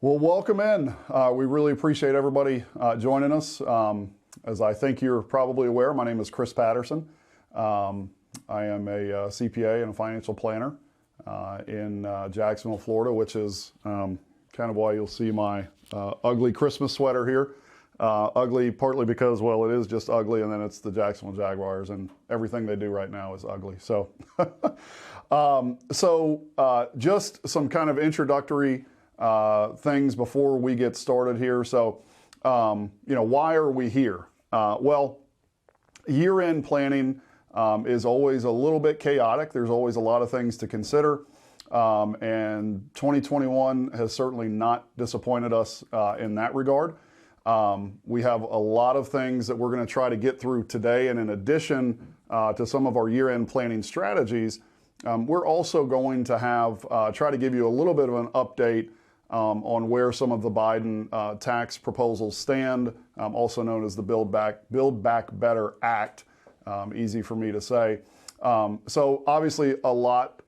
Well, welcome in. We really appreciate everybody joining us. As I think you're probably aware, my name is Chris Patterson. I am a CPA and a financial planner in Jacksonville, Florida, which is kind of why you'll see my ugly Christmas sweater here. Ugly partly because, well, it is just ugly, and then it's the Jacksonville Jaguars, and everything they do right now is ugly. So, just some kind of introductory things before we get started here. So, why are we here? Well, year-end planning is always a little bit chaotic. There's always a lot of things to consider. And 2021 has certainly not disappointed us in that regard. We have a lot of things that we're going to try to get through today. And in addition to some of our year-end planning strategies, we're also going to have try to give you a little bit of an update on where some of the Biden tax proposals stand, also known as the Build Back Better Act, easy for me to say. So obviously a lot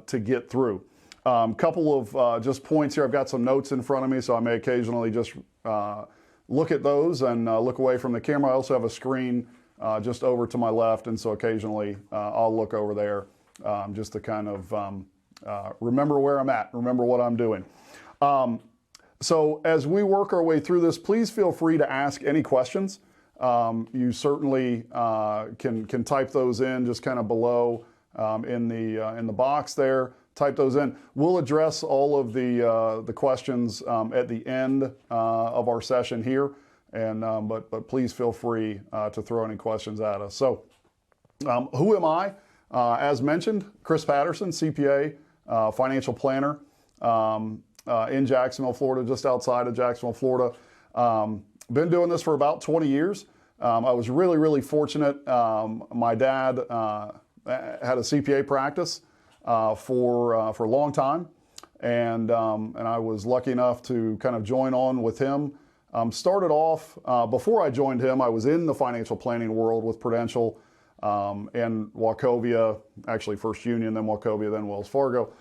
to get through. Couple of just points here. I've got some notes in front of me, so I may occasionally just look at those and look away from the camera. I also have a screen just over to my left, and so occasionally I'll look over there just to kind of remember where I'm at, remember what I'm doing. So as we work our way through this, please feel free to ask any questions. You certainly can type those in just kind of below in the box there. Type those in. We'll address all of the questions at the end of our session here, and but please feel free to throw any questions at us. So, who am I? As mentioned, Chris Patterson, CPA, financial planner. In Jacksonville, Florida, just outside of Jacksonville, Florida. Been doing this for about 20 years. I was really fortunate. My dad had a CPA practice for a long time, and I was lucky enough to kind of join on with him. Started off, before I joined him, I was in the financial planning world with Prudential and Wachovia, actually First Union, then Wachovia, then Wells Fargo.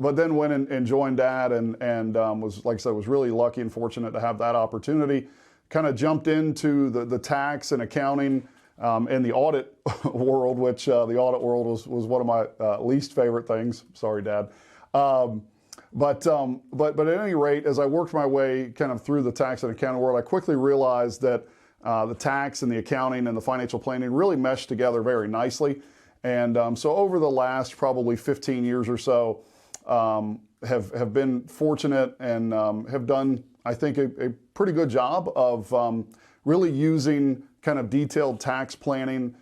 But then went and joined Dad and was, like I said, was really lucky and fortunate to have that opportunity. Kind of jumped into the tax and accounting and the audit world, which the audit world was one of my least favorite things. Sorry, Dad. But at any rate, as I worked my way kind of through the tax and accounting world, I quickly realized that the tax and the accounting and the financial planning really meshed together very nicely. And so over the last probably 15 years or so, have been fortunate and have done, I think, a pretty good job of really using kind of detailed tax planning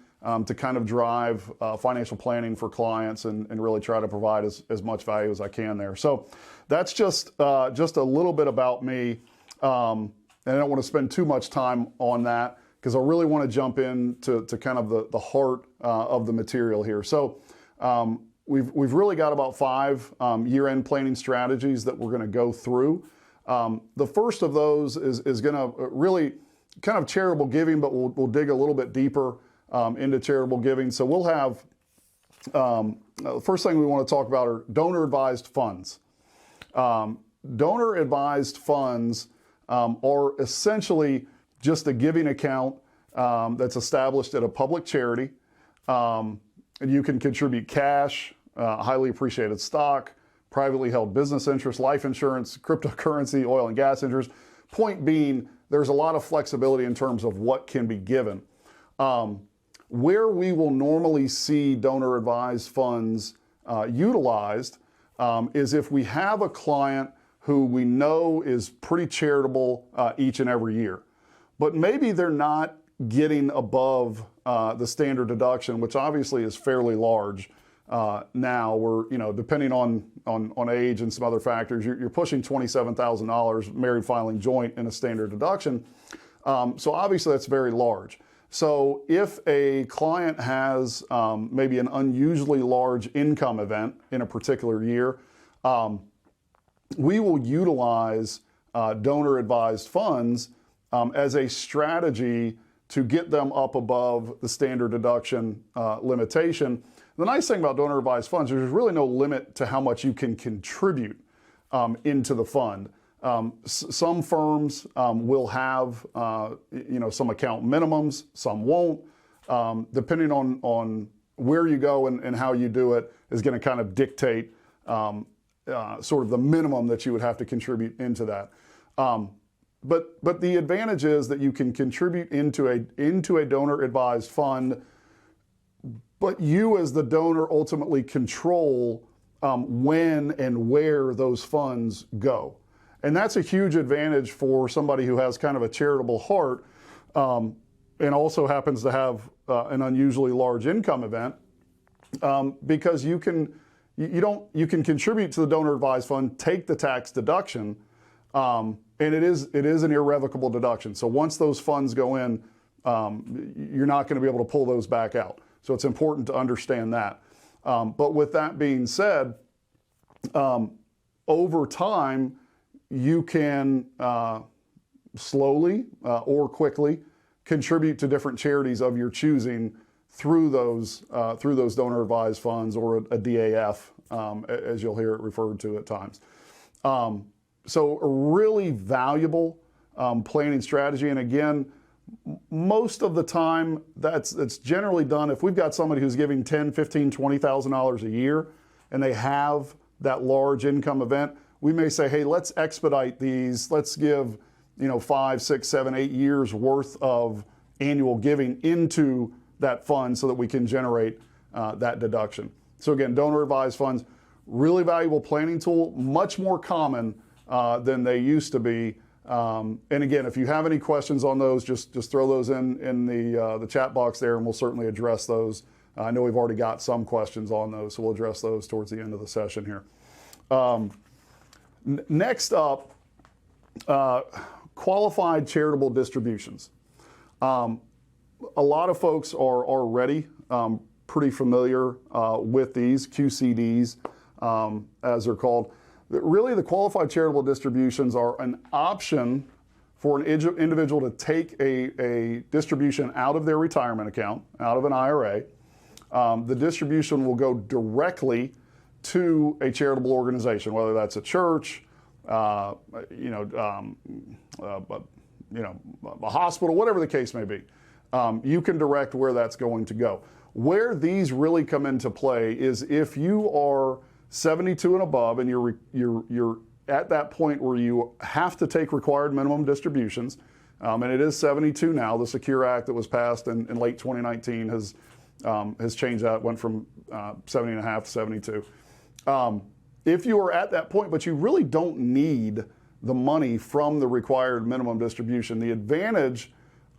to kind of drive financial planning for clients and really try to provide as much value as I can there. So that's just a little bit about me. And I don't want to spend too much time on that because I really want to jump into kind of the heart of the material here. So We've really got about 5 year-end planning strategies that we're going to go through. The first of those is going to really kind of charitable giving, but we'll dig a little bit deeper into charitable giving. So we'll have, the first thing we want to talk about are donor-advised funds. Donor-advised funds are essentially just a giving account that's established at a public charity. And you can contribute cash, highly appreciated stock, privately held business interests, life insurance, cryptocurrency, oil and gas interests. Point being, there's a lot of flexibility in terms of what can be given. Where we will normally see donor-advised funds utilized is if we have a client who we know is pretty charitable each and every year, but maybe they're not getting above the standard deduction, which obviously is fairly large now. We're, depending on age and some other factors, you're pushing $27,000 married filing joint in a standard deduction. So obviously that's very large. So if a client has maybe an unusually large income event in a particular year, we will utilize donor-advised funds as a strategy to get them up above the standard deduction limitation. The nice thing about donor-advised funds is there's really no limit to how much you can contribute into the fund. Some firms will have some account minimums, some won't. Depending on where you go and how you do it is going to kind of dictate sort of the minimum that you would have to contribute into that. But the advantage is that you can contribute into a donor advised fund, but you as the donor ultimately control when and where those funds go. And that's a huge advantage for somebody who has kind of a charitable heart and also happens to have an unusually large income event, because you can contribute to the donor advised fund, take the tax deduction, and it is an irrevocable deduction. So once those funds go in, you're not going to be able to pull those back out. So it's important to understand that. But with that being said, over time, you can slowly or quickly contribute to different charities of your choosing through those donor advised funds, or a DAF, as you'll hear it referred to at times. So a really valuable planning strategy. And again, most of the time that's generally done if we've got somebody who's giving $10,000, $15,000, $20,000 a year and they have that large income event. We may say, hey, let's expedite these. Let's give 5, 6, 7, 8 years worth of annual giving into that fund so that we can generate that deduction. So again, donor advised funds, really valuable planning tool, much more common than they used to be. And again, if you have any questions on those, just throw those in the chat box there, and we'll certainly address those. I know we've already got some questions on those, so we'll address those towards the end of the session here. Next up, qualified charitable distributions. A lot of folks are already pretty familiar with these QCDs, as they're called. Really, the qualified charitable distributions are an option for an individual to take a distribution out of their retirement account, out of an IRA. The distribution will go directly to a charitable organization, whether that's a church, a hospital, whatever the case may be. You can direct where that's going to go. Where these really come into play is if you are 72 and above, and you're at that point where you have to take required minimum distributions, and it is 72 now. The Secure Act that was passed in late 2019 has changed that, went from 70 and a half to 72. If you are at that point, but you really don't need the money from the required minimum distribution, the advantage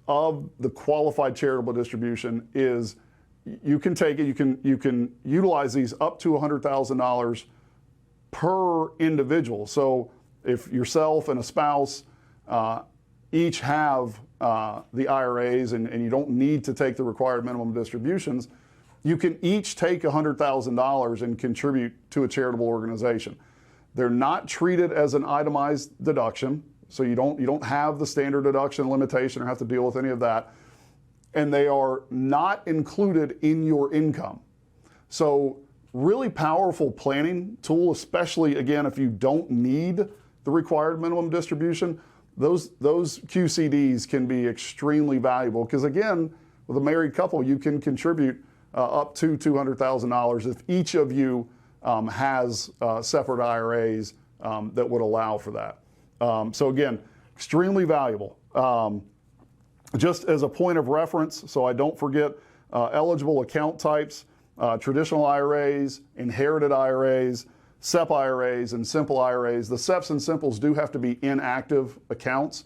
of the qualified charitable distribution is you can take it, you can utilize these up to $100,000 per individual. So if yourself and a spouse each have the IRAs and you don't need to take the required minimum distributions, you can each take $100,000 and contribute to a charitable organization. They're not treated as an itemized deduction, so you don't have the standard deduction limitation or have to deal with any of that. And they are not included in your income. So really powerful planning tool, especially again, if you don't need the required minimum distribution. Those QCDs can be extremely valuable because again, with a married couple, you can contribute up to $200,000 if each of you has separate IRAs that would allow for that. So again, extremely valuable. Just as a point of reference, so I don't forget, eligible account types, traditional IRAs, inherited IRAs, SEP IRAs, and simple IRAs. The SEPs and simples do have to be inactive accounts.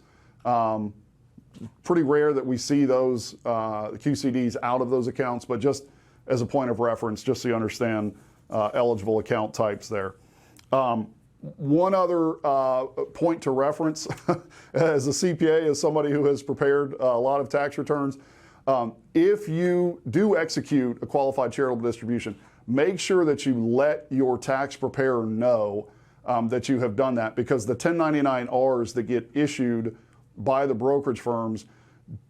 Pretty rare that we see those QCDs out of those accounts, but just as a point of reference, just so you understand eligible account types there. One other point to reference, as a CPA, as somebody who has prepared a lot of tax returns, if you do execute a qualified charitable distribution, make sure that you let your tax preparer know that you have done that, because the 1099-Rs that get issued by the brokerage firms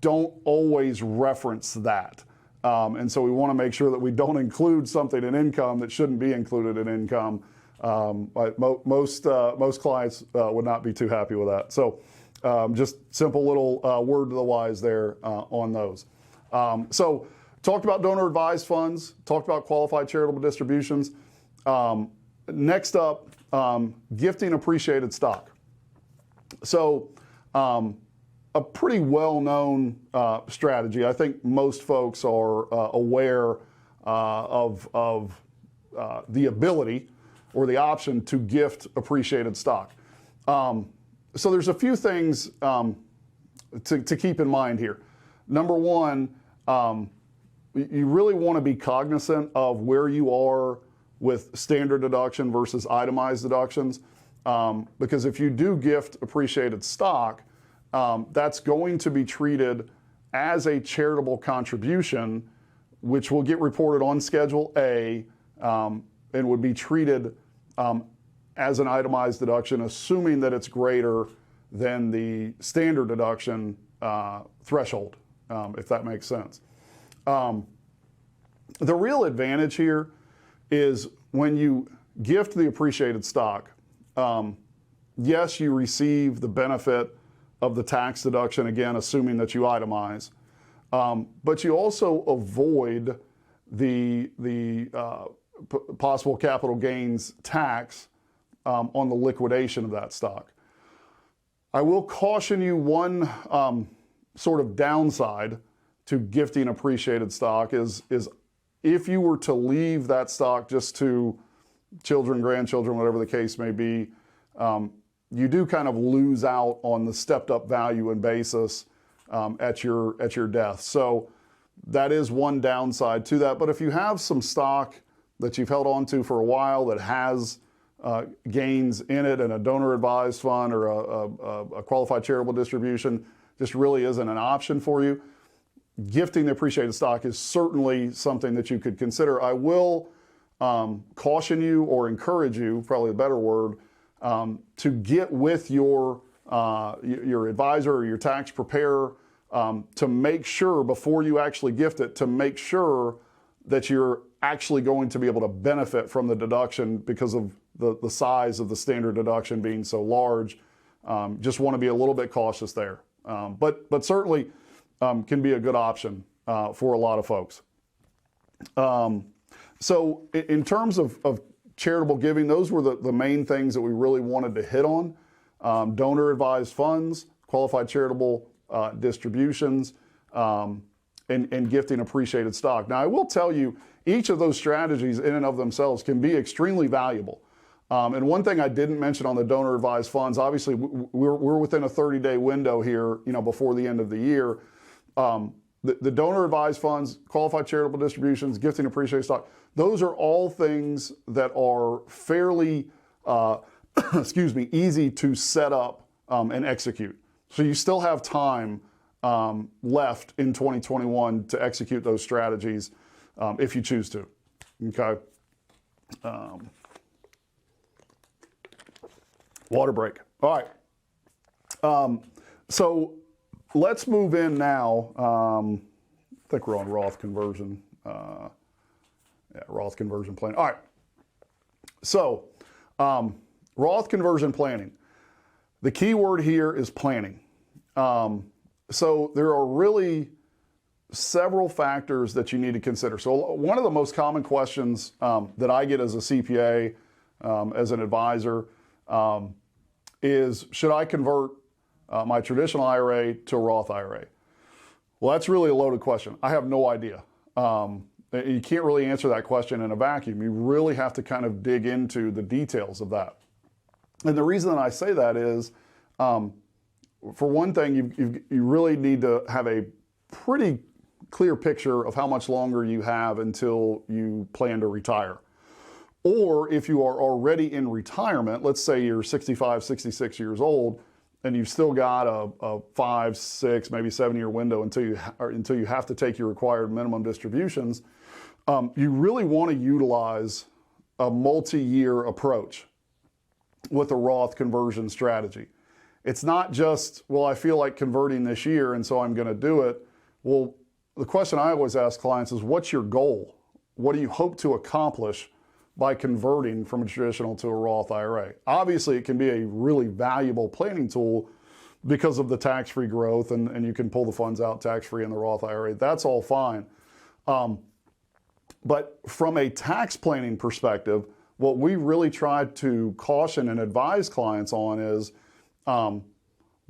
don't always reference that. And so we want to make sure that we don't include something in income that shouldn't be included in income. Most clients would not be too happy with that. So just simple little word to the wise there on those. So talked about donor advised funds, talked about qualified charitable distributions. Next up, gifting appreciated stock. So a pretty well-known strategy. I think most folks are aware of the ability or the option to gift appreciated stock. So there's a few things to keep in mind here. Number one, you really want to be cognizant of where you are with standard deduction versus itemized deductions, because if you do gift appreciated stock, that's going to be treated as a charitable contribution, which will get reported on Schedule A and would be treated as an itemized deduction, assuming that it's greater than the standard deduction threshold, if that makes sense. The real advantage here is when you gift the appreciated stock, yes, you receive the benefit of the tax deduction, again, assuming that you itemize, but you also avoid the possible capital gains tax on the liquidation of that stock. I will caution you one sort of downside to gifting appreciated stock is if you were to leave that stock just to children, grandchildren, whatever the case may be, you do kind of lose out on the stepped up value and basis at your death. So that is one downside to that. But if you have some stock that you've held on to for a while that has gains in it, and a donor advised fund or a qualified charitable distribution just really isn't an option for you, gifting the appreciated stock is certainly something that you could consider. I will caution you or encourage you, probably a better word, to get with your advisor or your tax preparer to make sure before you actually gift it, to make sure that you're actually going to be able to benefit from the deduction because of the size of the standard deduction being so large. Just want to be a little bit cautious there. But certainly can be a good option for a lot of folks. So in terms of charitable giving, those were the main things that we really wanted to hit on. Donor advised funds, qualified charitable distributions, and gifting appreciated stock. Now I will tell you, each of those strategies in and of themselves can be extremely valuable. And one thing I didn't mention on the donor advised funds, obviously we're within a 30-day window here, before the end of the year. The donor advised funds, qualified charitable distributions, gifting appreciated stock, those are all things that are fairly, easy to set up and execute. So you still have time left in 2021 to execute those strategies if you choose to. Okay. Water break. All right. So let's move in now. I think we're on Roth Conversion. Roth Conversion planning. All right. So Roth Conversion planning. The key word here is planning. So there are really several factors that you need to consider. So one of the most common questions that I get as a CPA, as an advisor, is should I convert my traditional IRA to a Roth IRA? Well, that's really a loaded question. I have no idea. You can't really answer that question in a vacuum. You really have to kind of dig into the details of that. And the reason that I say that is, for one thing, you really need to have a pretty clear picture of how much longer you have until you plan to retire. Or if you are already in retirement, let's say you're 65, 66 years old, and you've still got a 5, 6, maybe 7-year window until you have to take your required minimum distributions, you really want to utilize a multi-year approach with a Roth conversion strategy. It's not just, well, I feel like converting this year and so I'm going to do it. Well, the question I always ask clients is, what's your goal? What do you hope to accomplish by converting from a traditional to a Roth IRA. Obviously, it can be a really valuable planning tool because of the tax-free growth, and you can pull the funds out tax-free in the Roth IRA. That's all fine. But from a tax planning perspective, what we really try to caution and advise clients on is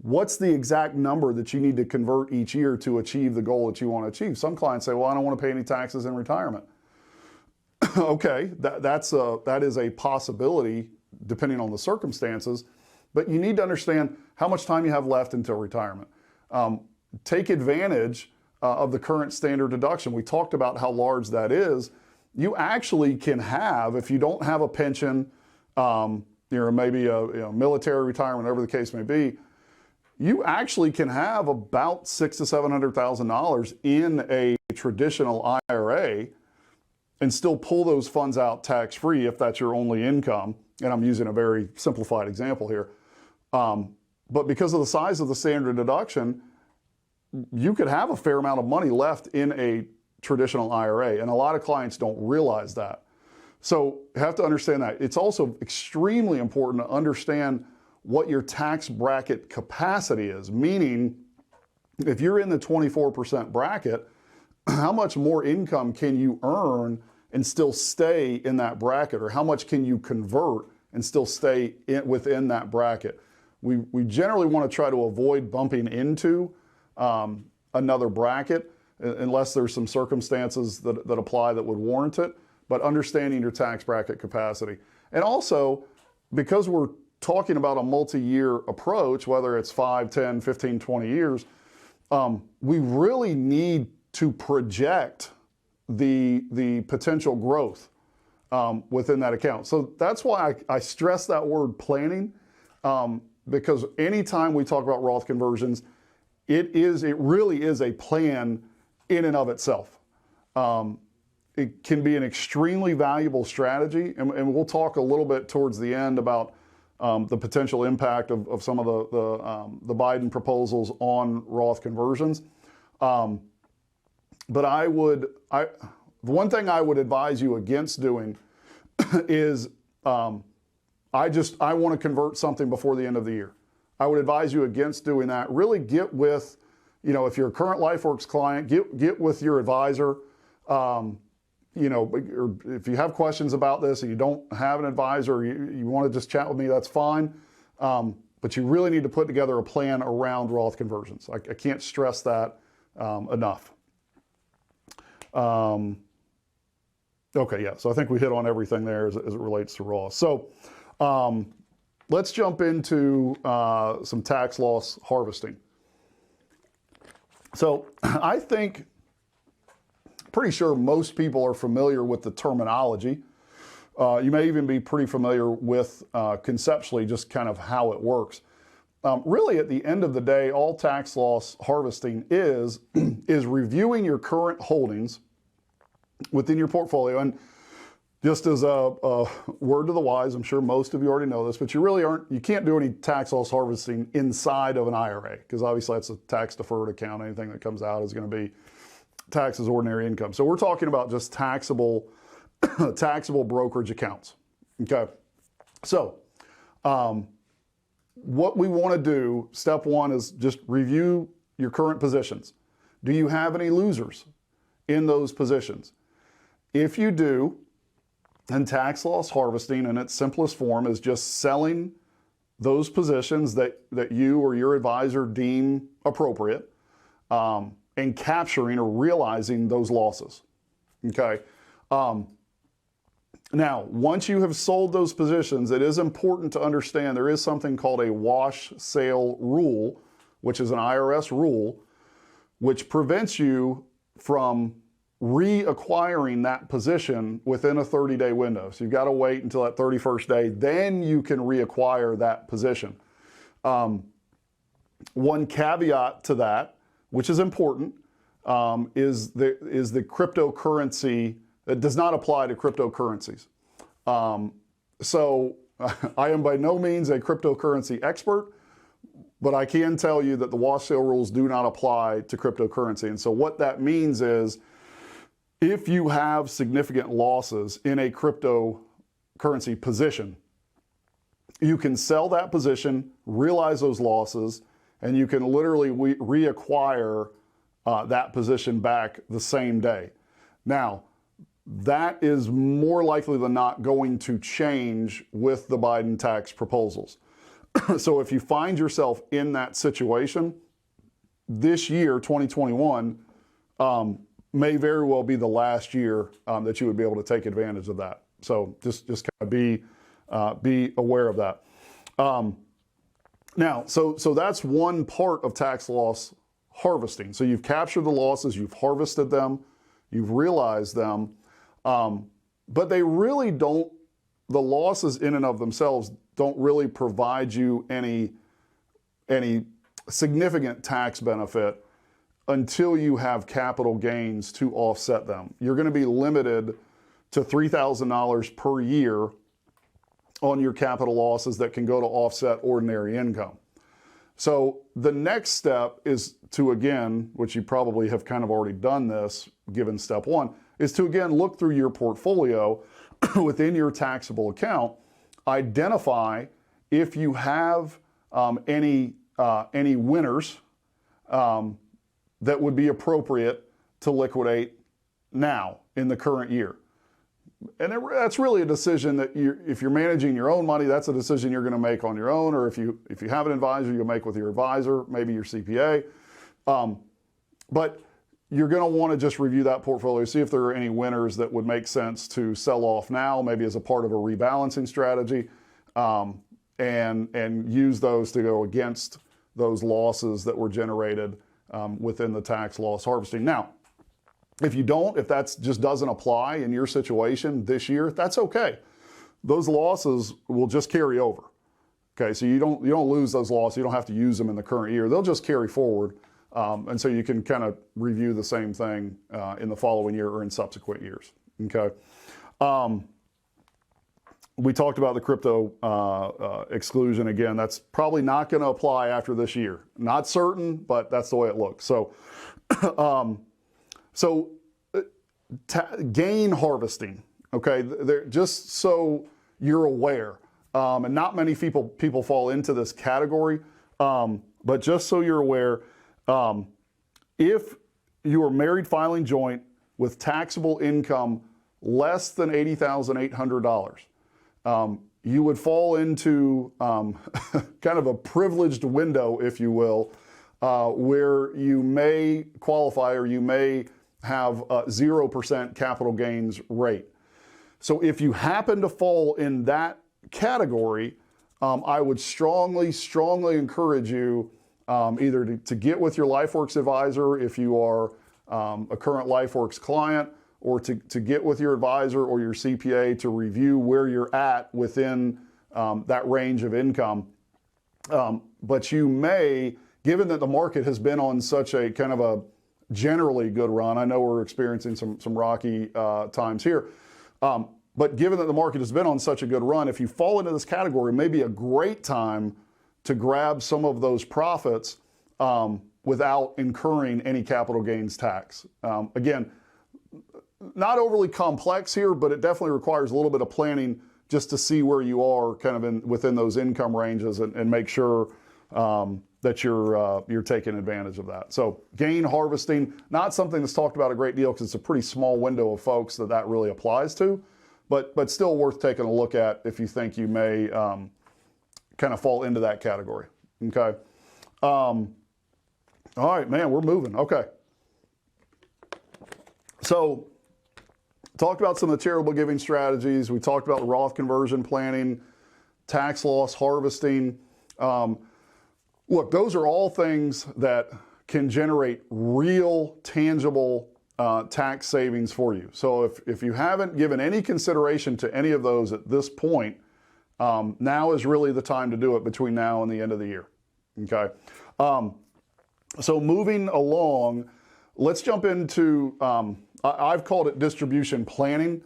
what's the exact number that you need to convert each year to achieve the goal that you want to achieve. Some clients say, well, I don't want to pay any taxes in retirement. Okay, that is a possibility depending on the circumstances, but you need to understand how much time you have left until retirement. Take advantage of the current standard deduction. We talked about how large that is. You actually can have, if you don't have a pension, maybe a military retirement, whatever the case may be, you actually can have about $600,000 to $700,000 in a traditional IRA and still pull those funds out tax-free if that's your only income. And I'm using a very simplified example here. But because of the size of the standard deduction, you could have a fair amount of money left in a traditional IRA, and a lot of clients don't realize that. So you have to understand that. It's also extremely important to understand what your tax bracket capacity is, meaning if you're in the 24% bracket, how much more income can you earn and still stay in that bracket, or how much can you convert and still stay within that bracket? We generally want to try to avoid bumping into another bracket unless there's some circumstances that apply that would warrant it, but understanding your tax bracket capacity. And also, because we're talking about a multi-year approach, whether it's 5, 10, 15, 20 years, we really need to project the potential growth within that account. So that's why I stress that word planning, because anytime we talk about Roth conversions, it really is a plan in and of itself. It can be an extremely valuable strategy, and we'll talk a little bit towards the end about the potential impact of some of the Biden proposals on Roth conversions. But the one thing I would advise you against doing is I want to convert something before the end of the year. I would advise you against doing that. Really get with, if you're a current Lifeworks client, get with your advisor. Or if you have questions about this and you don't have an advisor, you want to just chat with me, that's fine. But you really need to put together a plan around Roth conversions. I can't stress that enough. Okay, yeah, so I think we hit on everything there as it relates to Roth. So let's jump into some tax loss harvesting. So I think, pretty sure most people are familiar with the terminology. You may even be pretty familiar with conceptually just kind of how it works. Really, at the end of the day, all tax loss harvesting is reviewing your current holdings within your portfolio. And just as a word to the wise, I'm sure most of you already know this, but you can't do any tax loss harvesting inside of an IRA, because obviously that's a tax deferred account. Anything that comes out is going to be taxed as ordinary income. So we're talking about just taxable brokerage accounts. Okay. So what we want to do, step one, is just review your current positions. Do you have any losers in those positions? If you do, then tax loss harvesting in its simplest form is just selling those positions that you or your advisor deem appropriate, and capturing or realizing those losses. Okay. Now, once you have sold those positions, it is important to understand there is something called a wash sale rule, which is an IRS rule, which prevents you from reacquiring that position within a 30-day window. So you've got to wait until that 31st day, then you can reacquire that position. One caveat to that, which is important, is the cryptocurrency. It does not apply to cryptocurrencies. So I am by no means a cryptocurrency expert, but I can tell you that the wash sale rules do not apply to cryptocurrency. And so what that means is if you have significant losses in a crypto currency position. You can sell that position, realize those losses, and you can literally reacquire that position back the same day. Now, that is more likely than not going to change with the Biden tax proposals. So if you find yourself in that situation, this year, 2021, may very well be the last year that you would be able to take advantage of that. So just kind of be aware of that. Now, so that's one part of tax loss harvesting. So you've captured the losses, you've harvested them, you've realized them, but they really don't, the losses in and of themselves don't really provide you any significant tax benefit until you have capital gains to offset them. You're going to be limited to $3,000 per year on your capital losses that can go to offset ordinary income. So the next step is to, again, which you probably have kind of already done this, given step one, is to again look through your portfolio within your taxable account, identify if you have any winners that would be appropriate to liquidate now in the current year. And that's really a decision that if you're managing your own money, that's a decision you're going to make on your own, or if you have an advisor, you'll make with your advisor, maybe your CPA. But you're going to want to just review that portfolio, see if there are any winners that would make sense to sell off now, maybe as a part of a rebalancing strategy, and use those to go against those losses that were generated within the tax loss harvesting. Now, if you don't, if that just doesn't apply in your situation this year, that's okay. Those losses will just carry over. Okay, so you don't lose those losses. You don't have to use them in the current year. They'll just carry forward, and so you can kind of review the same thing in the following year or in subsequent years. Okay. We talked about the crypto exclusion again. That's probably not going to apply after this year. Not certain, but that's the way it looks. So. Gain harvesting, okay, just so you're aware, and not many people fall into this category, but just so you're aware, if you are married filing joint with taxable income less than $80,800, you would fall into kind of a privileged window, if you will, where you may qualify or you may have a 0% capital gains rate. So if you happen to fall in that category, I would strongly encourage you either to get with your Lifeworks advisor if you are a current Lifeworks client, or to get with your advisor or your CPA to review where you're at within that range of income. But you may, given that the market has been on such a kind of a generally good run, I know we're experiencing some rocky times here, but given that the market has been on such a good run, if you fall into this category, it may be a great time to grab some of those profits without incurring any capital gains tax. Again, not overly complex here, but it definitely requires a little bit of planning just to see where you are kind of within those income ranges and make sure that you're taking advantage of that. So gain harvesting, not something that's talked about a great deal because it's a pretty small window of folks that really applies to, but still worth taking a look at if you think you may kind of fall into that category. Okay. All right, man, we're moving. Okay. So talked about some of the charitable giving strategies. We talked about the Roth conversion planning, tax loss harvesting. Look, those are all things that can generate real, tangible tax savings for you. So if you haven't given any consideration to any of those at this point, now is really the time to do it between now and the end of the year. Okay. So moving along, let's jump into, I've called it distribution planning.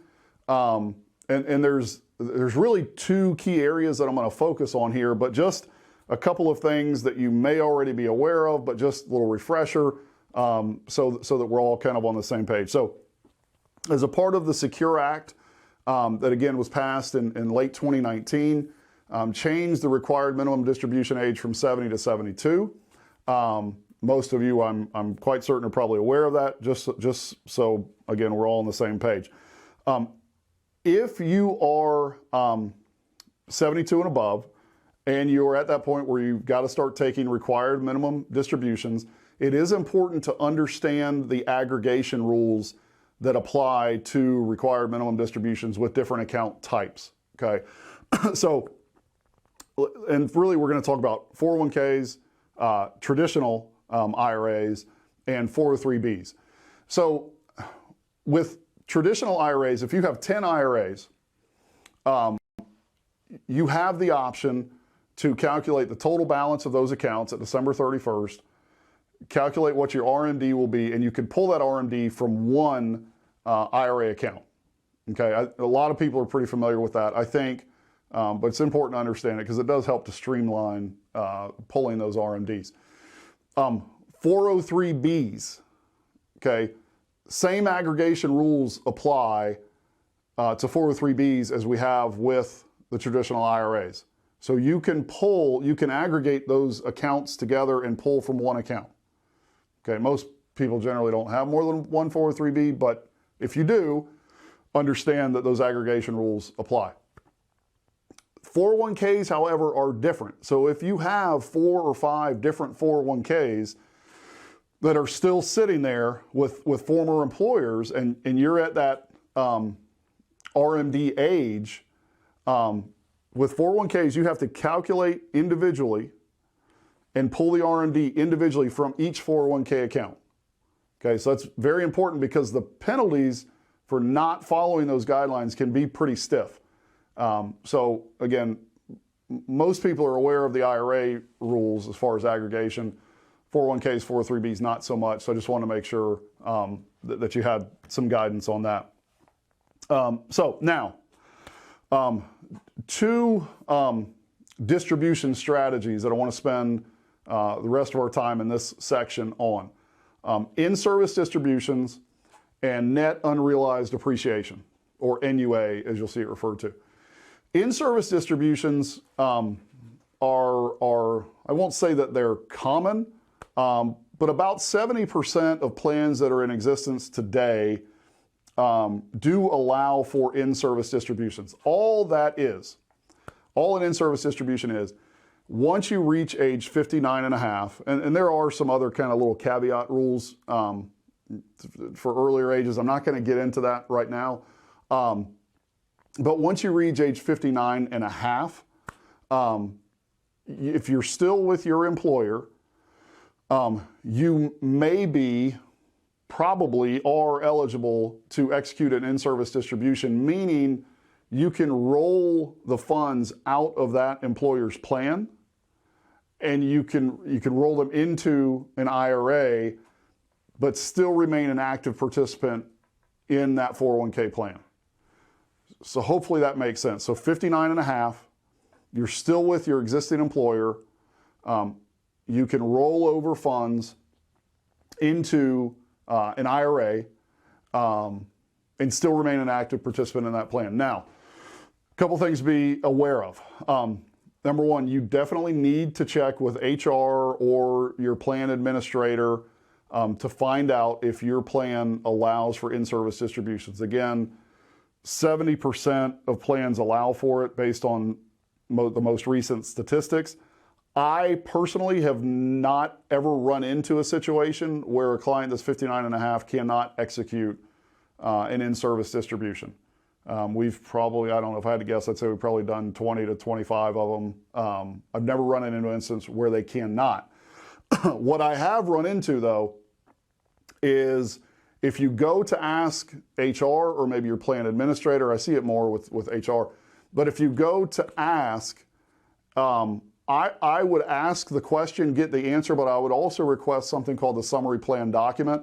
And there's really two key areas that I'm going to focus on here, but just a couple of things that you may already be aware of, but just a little refresher so that we're all kind of on the same page. So as a part of the Secure Act, that again was passed in late 2019, changed the required minimum distribution age from 70 to 72. Most of you, I'm quite certain, are probably aware of that, just so, again, we're all on the same page. If you are 72 and above, and you're at that point where you've got to start taking required minimum distributions, it is important to understand the aggregation rules that apply to required minimum distributions with different account types, okay? So, and really we're going to talk about 401ks, traditional IRAs, and 403Bs. So with traditional IRAs, if you have 10 IRAs, you have the option to calculate the total balance of those accounts at December 31st, calculate what your RMD will be, and you can pull that RMD from one IRA account. Okay, a lot of people are pretty familiar with that, I think, but it's important to understand it because it does help to streamline pulling those RMDs. 403Bs, okay, same aggregation rules apply to 403Bs as we have with the traditional IRAs. So you can aggregate those accounts together and pull from one account. Okay, most people generally don't have more than one 403B, but if you do, understand that those aggregation rules apply. 401ks, however, are different. So if you have 4 or 5 different 401ks that are still sitting there with former employers and you're at that RMD age, with 401ks, you have to calculate individually and pull the RMD individually from each 401k account. Okay, so that's very important because the penalties for not following those guidelines can be pretty stiff. So again, most people are aware of the IRA rules as far as aggregation. 401ks, 403Bs, not so much. So I just want to make sure that you had some guidance on that. So now, two distribution strategies that I want to spend the rest of our time in this section on. In-service distributions and net unrealized appreciation, or NUA, as you'll see it referred to. In-service distributions are, I won't say that they're common, but about 70% of plans that are in existence today do allow for in-service distributions. All an in-service distribution is, once you reach age 59 and a half, and there are some other kind of little caveat rules for earlier ages. I'm not going to get into that right now. But once you reach age 59 and a half, if you're still with your employer, you probably are eligible to execute an in-service distribution, meaning you can roll the funds out of that employer's plan and you can roll them into an IRA, but still remain an active participant in that 401k plan. So hopefully that makes sense. So 59 and a half, you're still with your existing employer. You can roll over funds into an IRA and still remain an active participant in that plan. Now, a couple things to be aware of. Number one, you definitely need to check with HR or your plan administrator to find out if your plan allows for in-service distributions. Again, 70% of plans allow for it based on the most recent statistics. I personally have not ever run into a situation where a client that's 59 and a half cannot execute an in-service distribution. We've probably, I don't know if I had to guess, I'd say we've probably done 20 to 25 of them. I've never run into an instance where they cannot. What I have run into, though, is if you go to ask HR or maybe your plan administrator, I see it more with HR, but if you go to ask, I would ask the question, get the answer, but I would also request something called the summary plan document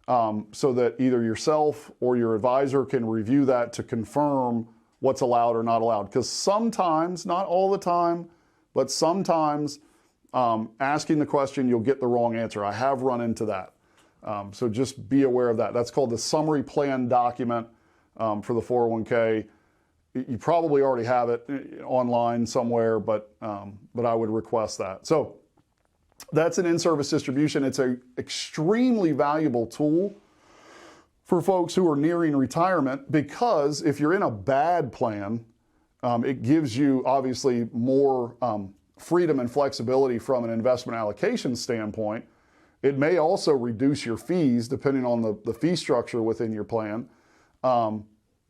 so that either yourself or your advisor can review that to confirm what's allowed or not allowed. Because sometimes, not all the time, but sometimes asking the question, you'll get the wrong answer. I have run into that. So just be aware of that. That's called the summary plan document. for the 401k. You probably already have it online somewhere, but I would request that. So that's an in-service distribution. It's an extremely valuable tool for folks who are nearing retirement, because if you're in a bad plan, it gives you obviously more freedom and flexibility from an investment allocation standpoint. It may also reduce your fees depending on the fee structure within your plan.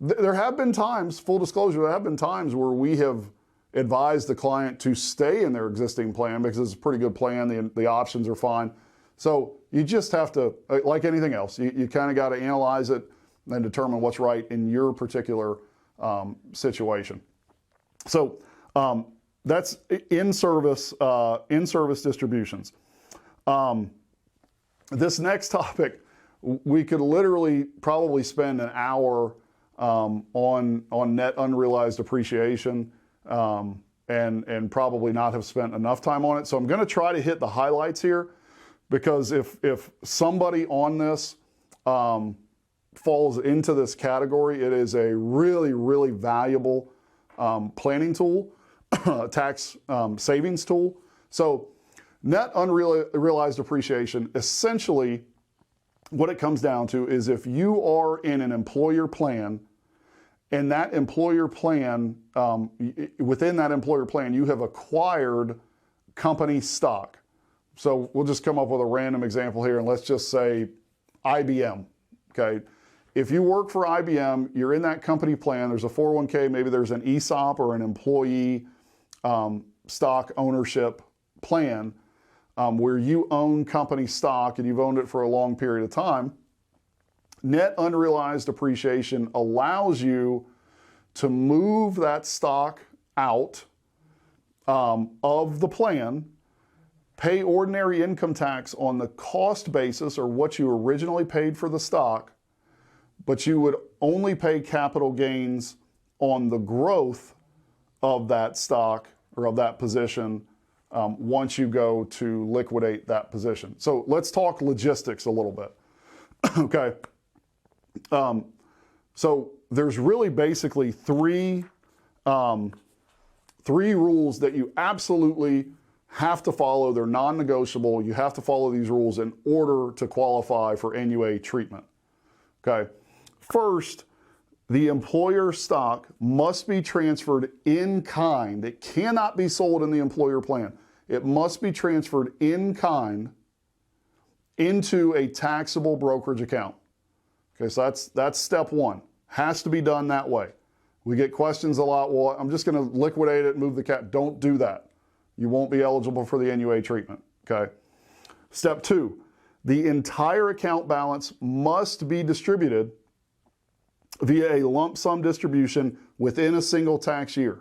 There have been times, full disclosure, there have been times where we have advised the client to stay in their existing plan because it's a pretty good plan, the options are fine. So you just have to, like anything else, you kind of got to analyze it and determine what's right in your particular situation. So that's in-service distributions. This next topic, we could literally probably spend an hour on net unrealized appreciation and probably not have spent enough time on it. So I'm going to try to hit the highlights here, because if somebody on this falls into this category, it is a really, really valuable planning tool, tax savings tool. So net unrealized appreciation, essentially what it comes down to is if you are in an employer plan, and that employer plan, within that employer plan, you have acquired company stock. So we'll just come up with a random example here, and let's just say IBM, okay? If you work for IBM, you're in that company plan, there's a 401k, maybe there's an ESOP or an employee stock ownership plan where you own company stock and you've owned it for a long period of time. Net unrealized appreciation allows you to move that stock out of the plan, pay ordinary income tax on the cost basis or what you originally paid for the stock, but you would only pay capital gains on the growth of that stock or of that position once you go to liquidate that position. So let's talk logistics a little bit. Okay. So there's really basically three rules that you absolutely have to follow. They're non-negotiable. You have to follow these rules in order to qualify for NUA treatment. Okay. First, the employer stock must be transferred in kind. It cannot be sold in the employer plan. It must be transferred in kind into a taxable brokerage account. Okay, so that's step one. Has to be done that way. We get questions a lot, well, I'm just going to liquidate it, move the cap. Don't do that. You won't be eligible for the NUA treatment. Okay. Step two, the entire account balance must be distributed via a lump sum distribution within a single tax year.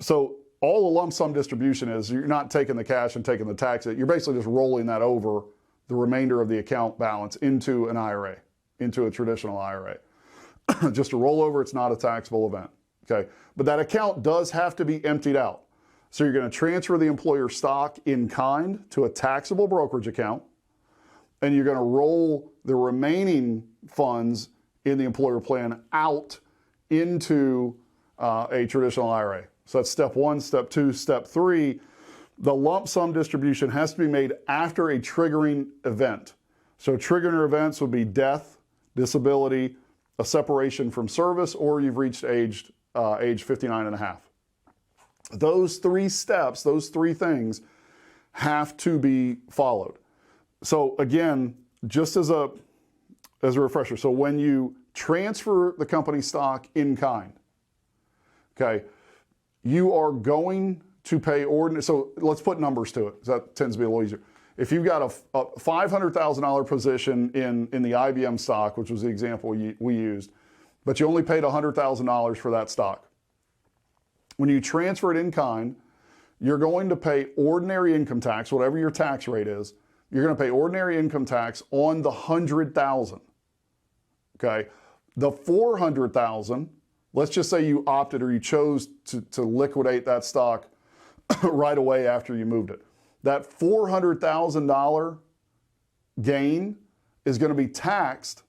So all a lump sum distribution is, you're not taking the cash and taking the tax. You're basically just rolling that over the remainder of the account balance into an IRA, into a traditional IRA. Just a rollover, it's not a taxable event. Okay, but that account does have to be emptied out. So you're going to transfer the employer stock in kind to a taxable brokerage account, and you're going to roll the remaining funds in the employer plan out into a traditional IRA. So that's step one. Step two. Step three, the lump sum distribution has to be made after a triggering event. So triggering events would be death, disability, a separation from service, or you've reached age 59 and a half. Those three steps, those three things have to be followed. So again, just as a refresher, so when you transfer the company stock in kind, okay, you are going to pay ordinary, so let's put numbers to it, that tends to be a little easier. If you've got a $500,000 position in the IBM stock, which was the example we used, but you only paid $100,000 for that stock. When you transfer it in kind, you're going to pay ordinary income tax, whatever your tax rate is. You're going to pay ordinary income tax on the $100,000. Okay, the $400,000. Let's just say you opted or you chose to liquidate that stock right away after you moved it. That $400,000 gain is going to be taxed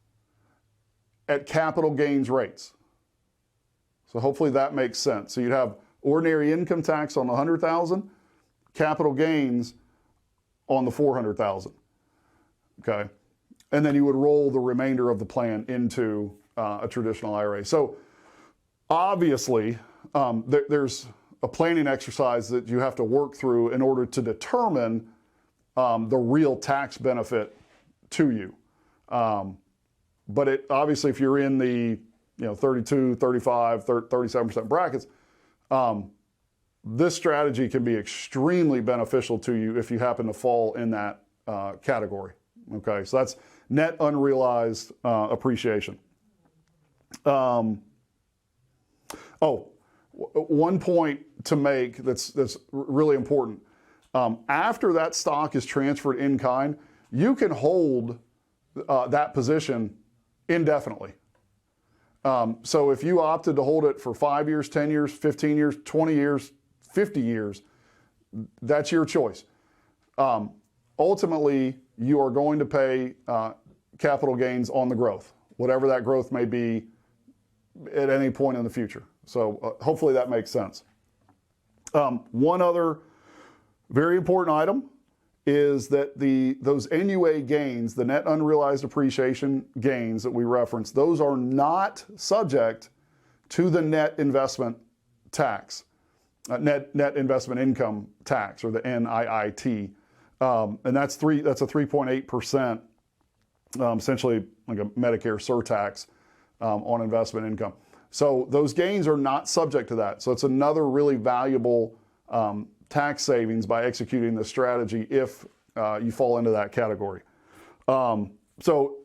at capital gains rates. So hopefully that makes sense. So you'd have ordinary income tax on the 100,000, capital gains on the 400,000. Okay, and then you would roll the remainder of the plan into a traditional IRA. So obviously, there's a planning exercise that you have to work through in order to determine the real tax benefit to you. But it obviously, if you're in the 32, 35, 37% brackets, this strategy can be extremely beneficial to you if you happen to fall in that category. Okay, so that's net unrealized appreciation. One point to make that's really important. After that stock is transferred in kind, you can hold that position indefinitely. So if you opted to hold it for 5 years, 10 years, 15 years, 20 years, 50 years, that's your choice. Ultimately, you are going to pay capital gains on the growth, whatever that growth may be at any point in the future. So hopefully that makes sense. One other very important item is that those NUA gains, the net unrealized appreciation gains that we referenced, those are not subject to the net investment tax, net investment income tax, or the NIIT. And that's a 3.8%, essentially like a Medicare surtax on investment income. So those gains are not subject to that. So it's another really valuable tax savings by executing this strategy if you fall into that category. So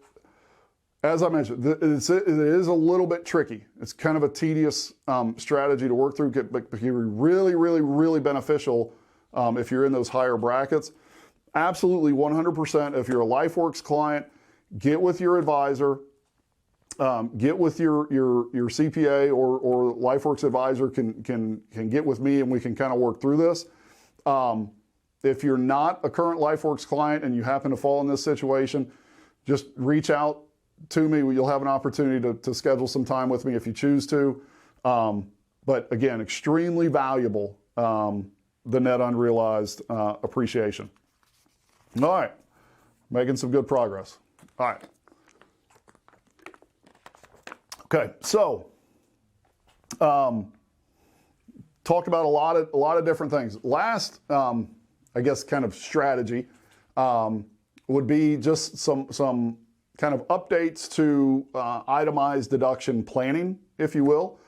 as I mentioned, it is a little bit tricky. It's kind of a tedious strategy to work through, but can be really, really, really beneficial if you're in those higher brackets. Absolutely 100%. If you're a Lifeworks client, get with your advisor, get with your CPA or Lifeworks advisor can get with me and we can kind of work through this. If you're not a current Lifeworks client and you happen to fall in this situation, just reach out to me. You'll have an opportunity to schedule some time with me if you choose to. But again, extremely valuable, the net unrealized appreciation. All right, making some good progress. All right. Okay, so talked about a lot of different things. Last, I guess, kind of strategy would be just some kind of updates to itemized deduction planning, if you will.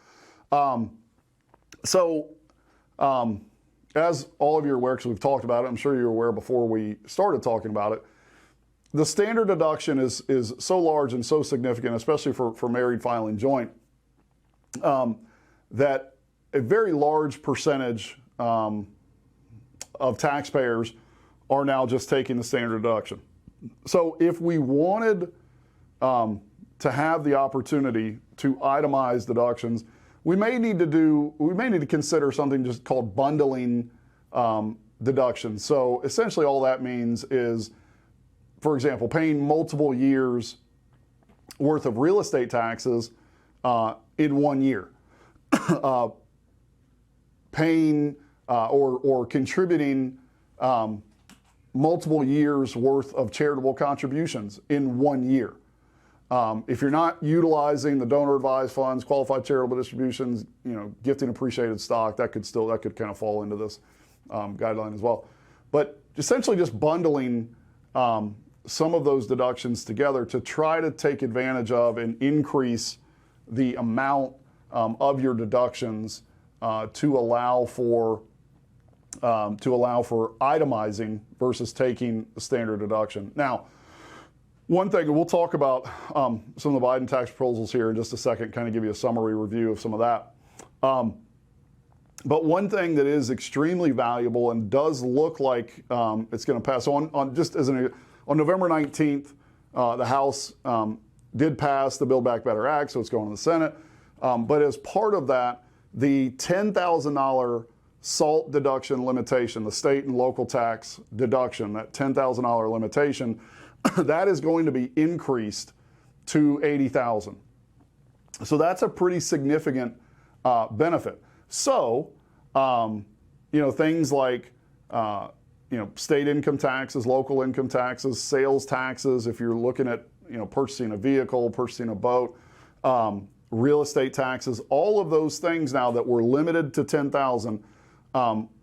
As all of you are aware, because we've talked about it, I'm sure you're aware before we started talking about it, the standard deduction is so large and so significant, especially for married filing joint, that a very large percentage of taxpayers are now just taking the standard deduction. So if we wanted to have the opportunity to itemize deductions, we may need to consider something just called bundling deductions. So essentially all that means is, for example, paying multiple years worth of real estate taxes in 1 year. Paying or contributing multiple years worth of charitable contributions in 1 year. If you're not utilizing the donor advised funds, qualified charitable distributions, gifting appreciated stock, that could kind of fall into this guideline as well. But essentially just bundling some of those deductions together to try to take advantage of and increase the amount of your deductions to allow for itemizing versus taking the standard deduction. Now, one thing, and we'll talk about some of the Biden tax proposals here in just a second, kind of give you a summary review of some of that. But one thing that is extremely valuable and does look like it's going to pass on November 19th, the House did pass the Build Back Better Act, so it's going to the Senate. But as part of that, the $10,000 SALT deduction limitation, the state and local tax deduction, that $10,000 limitation, that is going to be increased to $80,000. So that's a pretty significant benefit. So, things like, state income taxes, local income taxes, sales taxes, if you're looking at, purchasing a vehicle, purchasing a boat, real estate taxes, all of those things now that were limited to $10,000,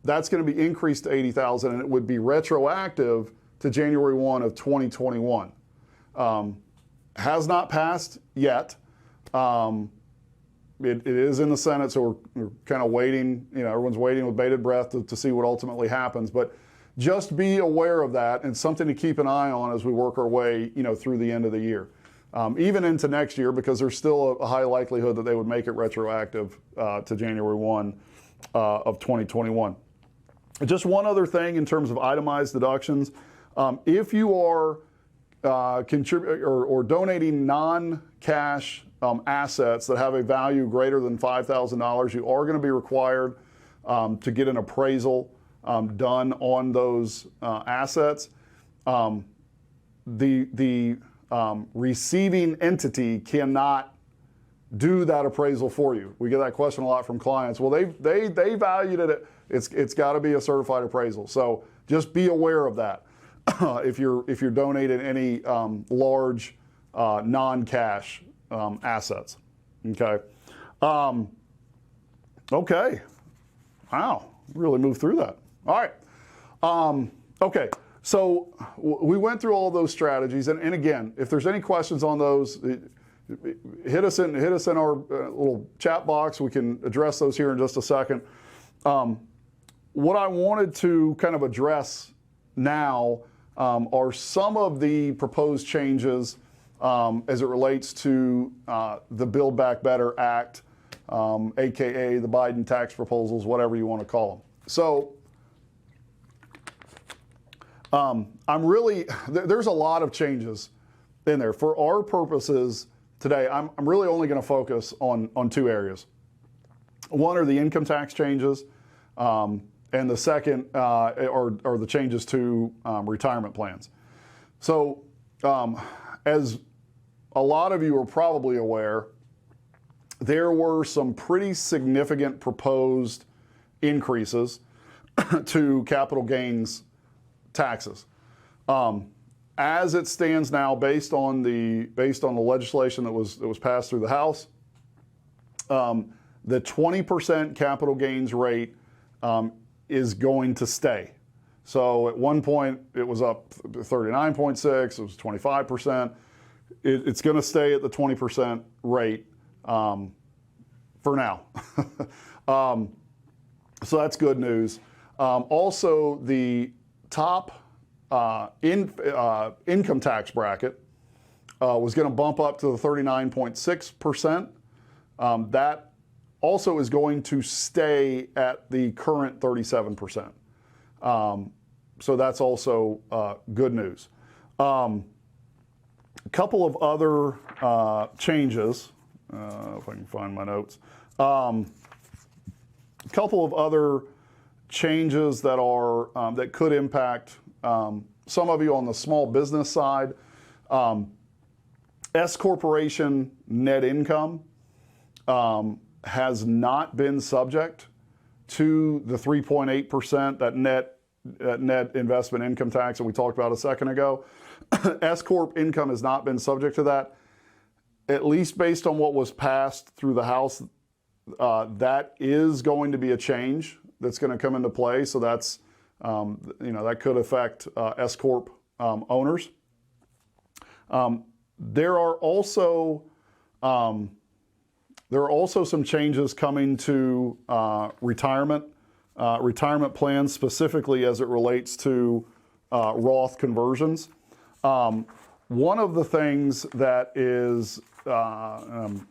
that's going to be increased to $80,000, and it would be retroactive to January 1 of 2021. Has not passed yet. It is in the Senate, so we're kind of waiting. Everyone's waiting with bated breath to see what ultimately happens. But just be aware of that, and something to keep an eye on as we work our way, through the end of the year, even into next year, because there's still a high likelihood that they would make it retroactive to January 1 of 2021. Just one other thing in terms of itemized deductions: if you are contributing or donating non-cash assets that have a value greater than $5,000, you are going to be required to get an appraisal done on those assets. The receiving entity cannot do that appraisal for you. We get that question a lot from clients. Well, they valued it. It's got to be a certified appraisal. So just be aware of that if you're donating any large non-cash assets. Okay. Okay. Wow. Really moved through that. All right. Okay. So we went through all those strategies, and again, if there's any questions on those, hit us in our little chat box. We can address those here in just a second. What I wanted to kind of address now are some of the proposed changes as it relates to the Build Back Better Act, aka the Biden tax proposals, whatever you want to call them. So there's a lot of changes in there. For our purposes today, I'm really only going to focus on two areas. One are the income tax changes, and the second are the changes to retirement plans. So as a lot of you are probably aware, there were some pretty significant proposed increases to capital gains taxes. As it stands now, based on the legislation that was passed through the House, the 20% capital gains rate is going to stay. So at one point it was up 39.6, it was 25%. It's going to stay at the 20% rate for now. So that's good news. Also, the top income tax bracket was going to bump up to the 39.6%. That also is going to stay at the current 37%. So that's also good news. A couple of other changes, if I can find my notes. A couple of other changes that are that could impact some of you on the small business side. S corporation net income has not been subject to the 3.8% that net investment income tax that we talked about a second ago. S corp income has not been subject to that, at least based on what was passed through the House. That is going to be a change that's going to come into play. So that's that could affect S corp owners. There are also some changes coming to retirement plans, specifically as it relates to Roth conversions. One of the things that is, I'm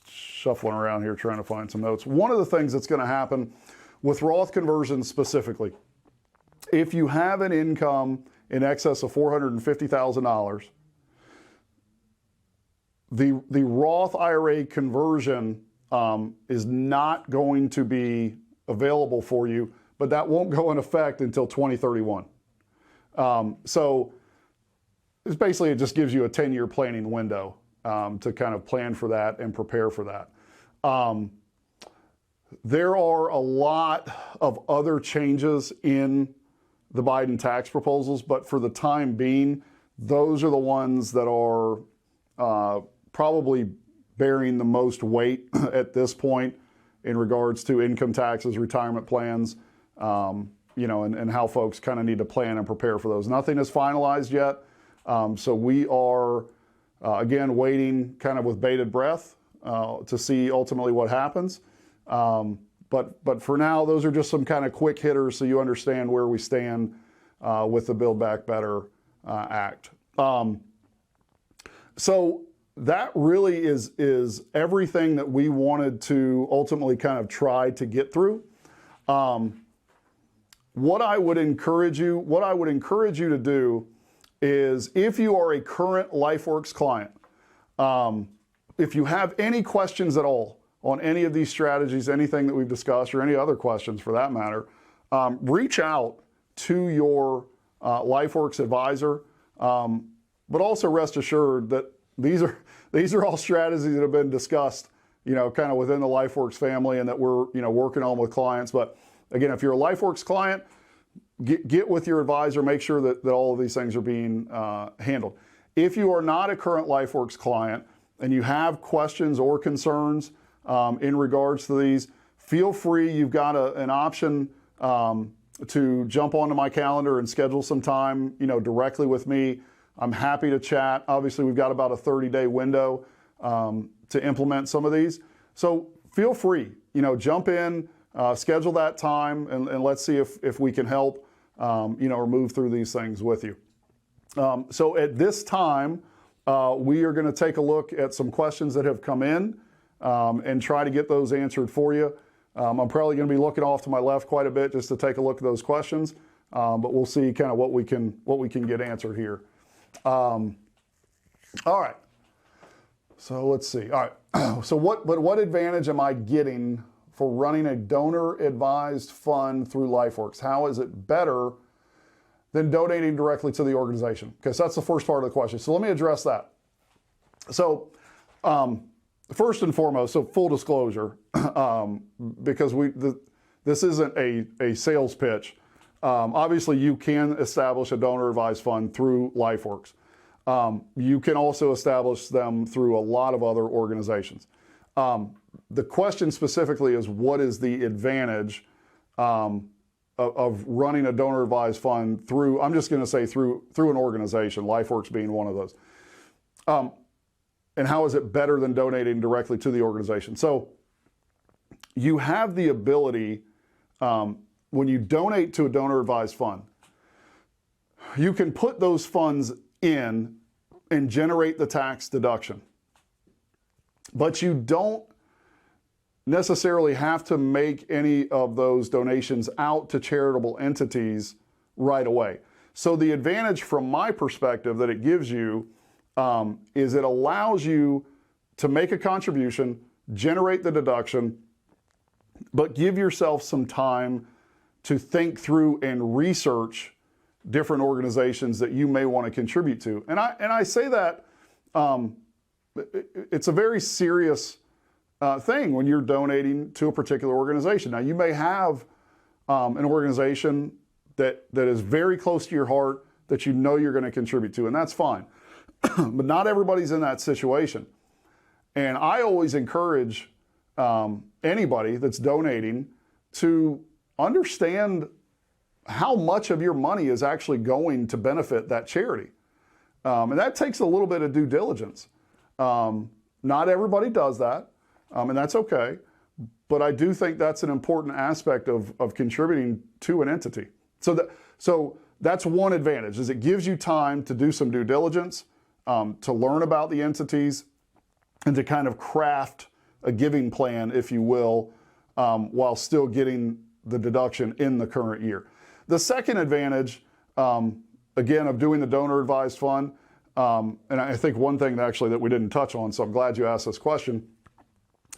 shuffling around here trying to find some notes. One of the things that's going to happen with Roth conversions specifically, if you have an income in excess of $450,000, the Roth IRA conversion is not going to be available for you, but that won't go in effect until 2031. So it's basically, it just gives you a 10-year planning window to kind of plan for that and prepare for that. There are a lot of other changes in the Biden tax proposals, but for the time being, those are the ones that are probably bearing the most weight at this point in regards to income taxes, retirement plans, and how folks kind of need to plan and prepare for those. Nothing is finalized yet, so we are, again, waiting kind of with bated breath to see ultimately what happens. But for now, those are just some kind of quick hitters so you understand where we stand with the Build Back Better Act. So that really is everything that we wanted to ultimately kind of try to get through. What I would encourage you to do is, if you are a current Lifeworks client, if you have any questions at all on any of these strategies, anything that we've discussed, or any other questions for that matter, reach out to your Lifeworks advisor. But also rest assured that these are all strategies that have been discussed, kind of within the Lifeworks family, and that we're, working on with clients. But again, if you're a Lifeworks client, get with your advisor, make sure that all of these things are being handled. If you are not a current Lifeworks client and you have questions or concerns in regards to these, feel free. You've got an option to jump onto my calendar and schedule some time, directly with me. I'm happy to chat. Obviously, we've got about a 30-day window to implement some of these. So feel free, jump in, schedule that time, and let's see if we can help, or move through these things with you. So at this time, we are going to take a look at some questions that have come in and try to get those answered for you. I'm probably going to be looking off to my left quite a bit just to take a look at those questions, but we'll see kind of what we can get answered here. All right. So let's see. All right. So what advantage am I getting for running a donor-advised fund through Lifeworks? How is it better than donating directly to the organization? Okay, so that's the first part of the question. So let me address that. So first and foremost, so full disclosure, because this isn't a sales pitch. Obviously, you can establish a donor-advised fund through Lifeworks. You can also establish them through a lot of other organizations. The question specifically is, what is the advantage of running a donor-advised fund through, I'm just going to say through an organization, Lifeworks being one of those. And how is it better than donating directly to the organization? So you have the ability, when you donate to a donor-advised fund, you can put those funds in and generate the tax deduction. But you don't necessarily have to make any of those donations out to charitable entities right away. So the advantage from my perspective that it gives you is it allows you to make a contribution, generate the deduction, but give yourself some time to think through and research different organizations that you may want to contribute to. And I say that it's a very serious thing when you're donating to a particular organization. Now, you may have an organization that is very close to your heart that you're going to contribute to, and that's fine. But not everybody's in that situation. And I always encourage anybody that's donating to understand how much of your money is actually going to benefit that charity. And that takes a little bit of due diligence. Not everybody does that, and that's okay. But I do think that's an important aspect of contributing to an entity. So that's one advantage, is it gives you time to do some due diligence, to learn about the entities, and to kind of craft a giving plan, if you will, while still getting the deduction in the current year. The second advantage, again, of doing the donor-advised fund, and I think one thing that we didn't touch on, so I'm glad you asked this question,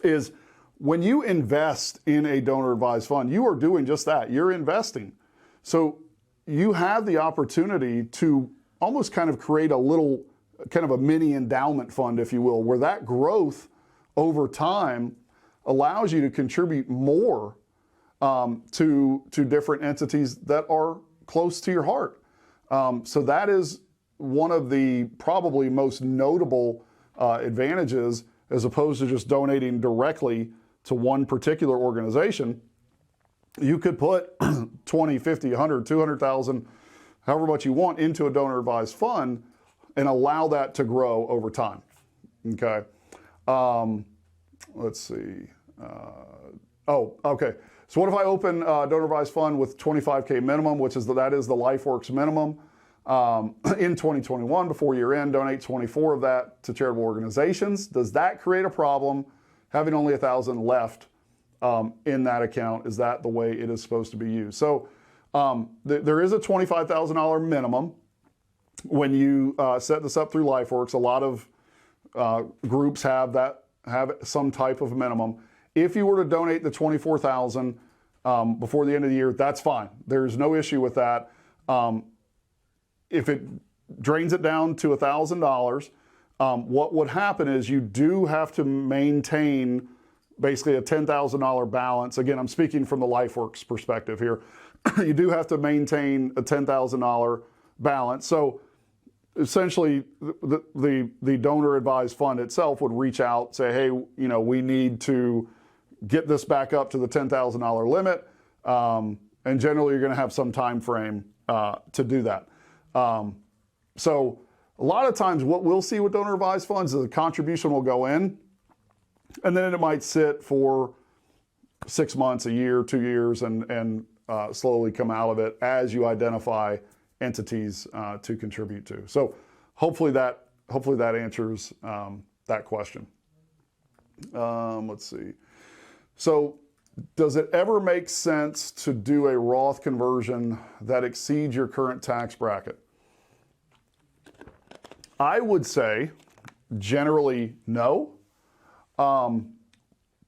is when you invest in a donor-advised fund, you are doing just that. You're investing. So you have the opportunity to almost kind of create a little kind of a mini endowment fund, if you will, where that growth over time allows you to contribute more to different entities that are close to your heart. So that is one of the probably most notable advantages, as opposed to just donating directly to one particular organization. You could put 20, 50, 100, 200,000, however much you want, into a donor advised fund and allow that to grow over time. Okay. Let's see. Okay. So what if I open a donor advised fund with 25K minimum, which is that is the Lifeworks minimum, in 2021 before year end, donate 24 of that to charitable organizations? Does that create a problem having only 1,000 left in that account? Is that the way it is supposed to be used? So there is a $25,000 minimum when you set this up through Lifeworks. A lot of groups have some type of minimum. If you were to donate the 24,000 before the end of the year, that's fine. There's no issue with that. If it drains it down to $1,000, what would happen is you do have to maintain basically a $10,000 balance. Again, I'm speaking from the Lifeworks perspective here. You do have to maintain a $10,000 balance. So essentially, the donor advised fund itself would reach out, say, hey, we need to get this back up to the $10,000 limit. And generally, you're going to have some time frame to do that. So a lot of times what we'll see with donor advised funds is a contribution will go in, and then it might sit for 6 months, a year, 2 years, and slowly come out of it as you identify entities to contribute to. So hopefully that answers that question. Let's see. So does it ever make sense to do a Roth conversion that exceeds your current tax bracket? I would say generally no,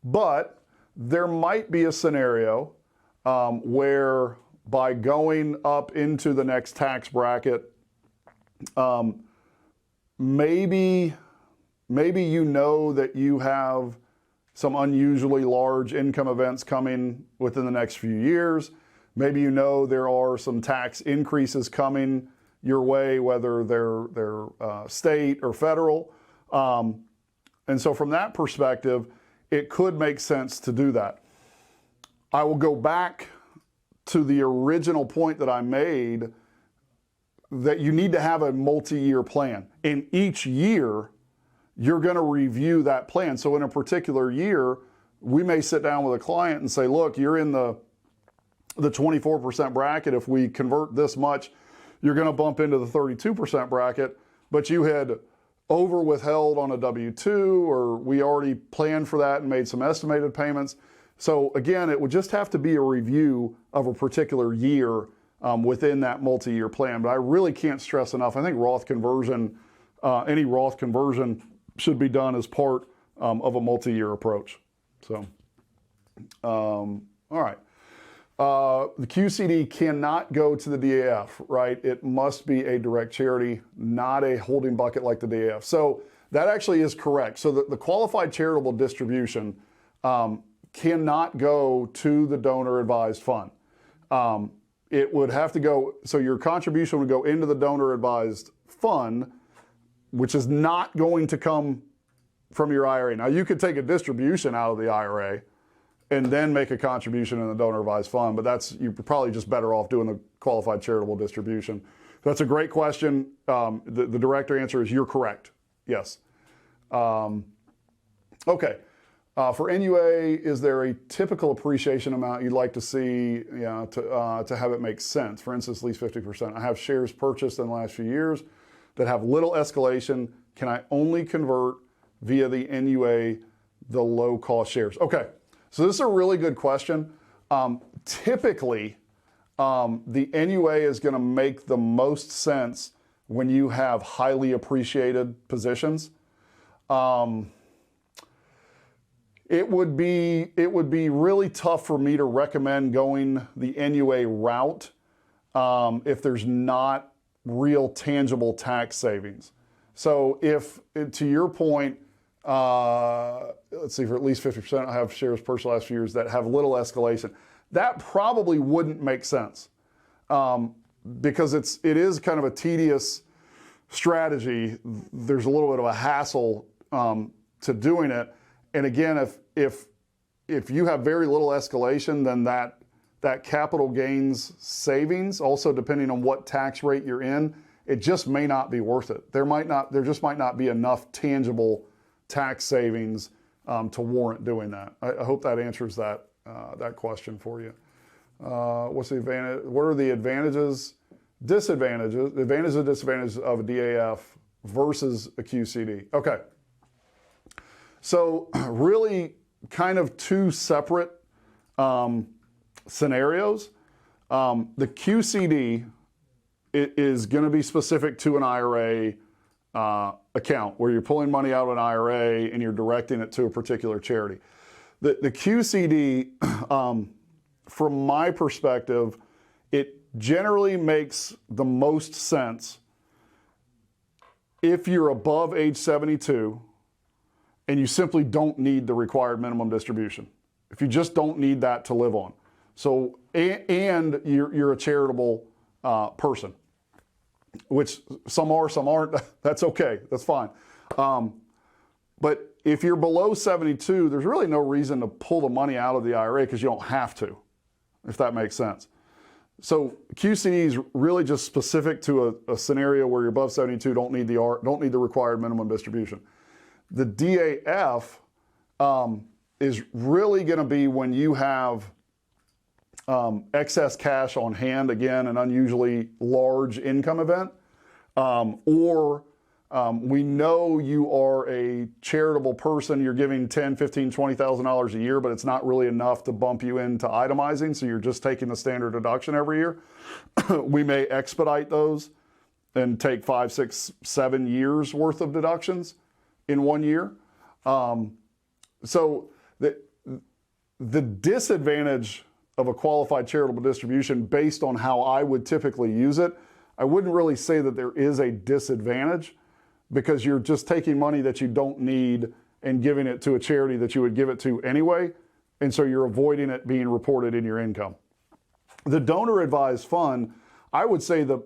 but there might be a scenario where by going up into the next tax bracket, maybe you know that you have some unusually large income events coming within the next few years. Maybe you know there are some tax increases coming your way, whether they're state or federal. And so from that perspective, it could make sense to do that. I will go back to the original point that I made, that you need to have a multi-year plan. In each year, you're going to review that plan. So in a particular year, we may sit down with a client and say, look, you're in the 24% bracket. If we convert this much, you're going to bump into the 32% bracket, but you had over withheld on a W-2, or we already planned for that and made some estimated payments. So again, it would just have to be a review of a particular year within that multi-year plan. But I really can't stress enough, I think Roth conversion, any Roth conversion should be done as part of a multi-year approach. So, all right. The QCD cannot go to the DAF, right? It must be a direct charity, not a holding bucket like the DAF. So that actually is correct. So the qualified charitable distribution cannot go to the donor advised fund. It would have to go, so your contribution would go into the donor advised fund, which is not going to come from your IRA. Now you could take a distribution out of the IRA and then make a contribution in the donor advised fund, but you're probably just better off doing the qualified charitable distribution. That's a great question. The direct answer is you're correct. Yes. Okay. For NUA, is there a typical appreciation amount you'd like to see to have it make sense? For instance, at least 50%. I have shares purchased in the last few years that have little escalation. Can I only convert via the NUA, the low cost shares? Okay, so this is a really good question. Typically, the NUA is going to make the most sense when you have highly appreciated positions. It would be really tough for me to recommend going the NUA route if there's not real tangible tax savings. So if, to your point, let's see, for at least 50%, I have shares purchased the last few years that have little escalation. That probably wouldn't make sense because it is kind of a tedious strategy. There's a little bit of a hassle to doing it. And again, if you have very little escalation, then that capital gains savings, also depending on what tax rate you're in, it just may not be worth it. There just might not be enough tangible tax savings to warrant doing that. I hope that answers that question for you. What's the advantage? What are the advantages, disadvantages, advantages and disadvantages of a DAF versus a QCD? Okay. So really kind of two separate scenarios. The QCD is going to be specific to an IRA account where you're pulling money out of an IRA and you're directing it to a particular charity. The QCD, from my perspective, it generally makes the most sense if you're above age 72 and you simply don't need the required minimum distribution. If you just don't need that to live on. So, and you're a charitable person, which some are, some aren't. That's okay. That's fine. But if you're below 72, there's really no reason to pull the money out of the IRA because you don't have to, if that makes sense. So QCD is really just specific to a scenario where you're above 72, don't need the required minimum distribution. The DAF is really going to be when you have excess cash on hand, again, an unusually large income event, or we know you are a charitable person, you're giving $10,000, $15,000, $20,000 a year, but it's not really enough to bump you into itemizing, so you're just taking the standard deduction every year. We may expedite those and take 5, 6, 7 years worth of deductions in 1 year. So the disadvantage of a qualified charitable distribution based on how I would typically use it, I wouldn't really say that there is a disadvantage because you're just taking money that you don't need and giving it to a charity that you would give it to anyway, and so you're avoiding it being reported in your income. The donor advised fund, I would say the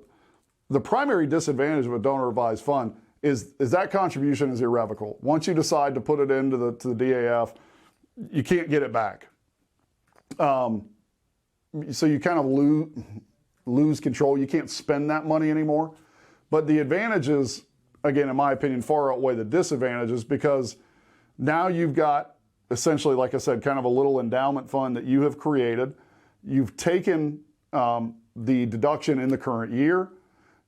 primary disadvantage of a donor advised fund is that contribution is irrevocable. Once you decide to put it into the DAF, you can't get it back. So you kind of lose control. You can't spend that money anymore. But the advantages, again, in my opinion, far outweigh the disadvantages because now you've got essentially, like I said, kind of a little endowment fund that you have created. You've taken the deduction in the current year.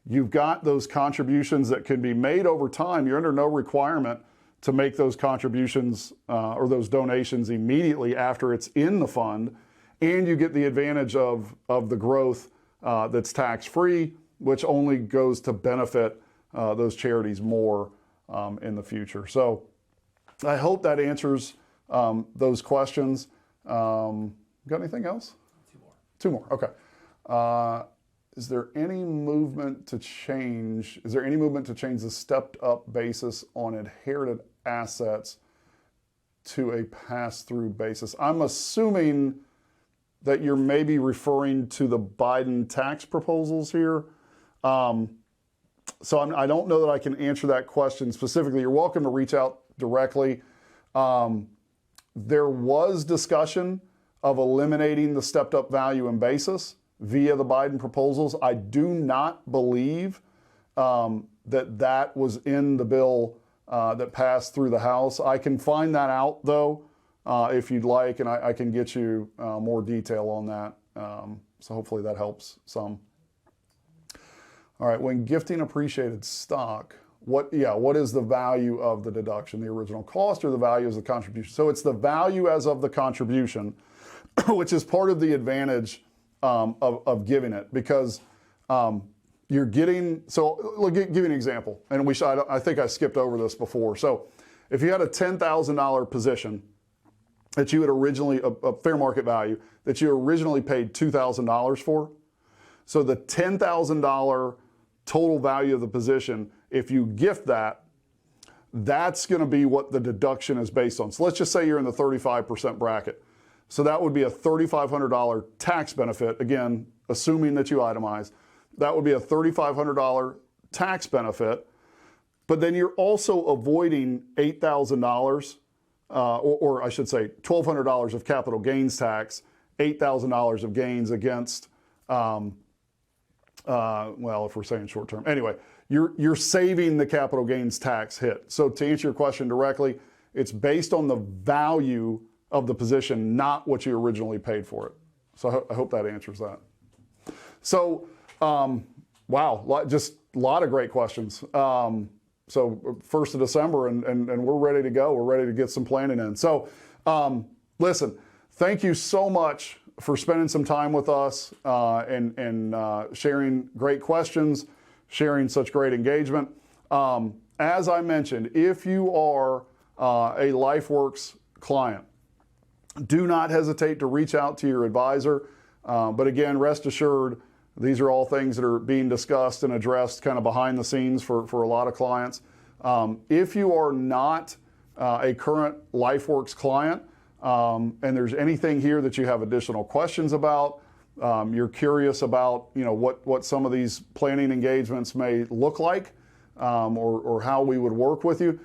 You've got those contributions that can be made over time. You're under no requirement to make those contributions or those donations immediately after it's in the fund. And you get the advantage of the growth that's tax-free, which only goes to benefit those charities more in the future. So I hope that answers those questions. Got anything else? Two more. Okay. Is there any movement to change? Is there any movement to change the stepped-up basis on inherited assets to a pass-through basis? I'm assuming that you're maybe referring to the Biden tax proposals here. So I don't know that I can answer that question specifically. You're welcome to reach out directly. There was discussion of eliminating the stepped-up value and basis via the Biden proposals. I do not believe that was in the bill that passed through the House. I can find that out, though, if you'd like, and I can get you more detail on that. So hopefully that helps some. All right, when gifting appreciated stock, what is the value of the deduction? The original cost or the value as the contribution? So it's the value as of the contribution, which is part of the advantage of giving it, because you're getting, so I'll give you an example, and I think I skipped over this before. So if you had a $10,000 position that you had originally, a fair market value, that you originally paid $2,000 for, so the $10,000 total value of the position, if you gift that, that's going to be what the deduction is based on. So let's just say you're in the 35% bracket. So that would be a $3,500 tax benefit. Again, assuming that you itemize, that would be a $3,500 tax benefit. But then you're also avoiding $8,000, or I should say $1,200 of capital gains tax, $8,000 of gains against, well, if we're saying short term. Anyway, you're saving the capital gains tax hit. So to answer your question directly, it's based on the value of the position, not what you originally paid for it. So I hope that answers that. So, wow, just a lot of great questions. So 1st of December, and we're ready to go. We're ready to get some planning in. So listen, thank you so much for spending some time with us and sharing great questions, sharing such great engagement. As I mentioned, if you are a Lifeworks client, do not hesitate to reach out to your advisor. But again, rest assured, these are all things that are being discussed and addressed kind of behind the scenes for a lot of clients. If you are not a current Lifeworks client, and there's anything here that you have additional questions about, you're curious about, what some of these planning engagements may look like, or how we would work with you,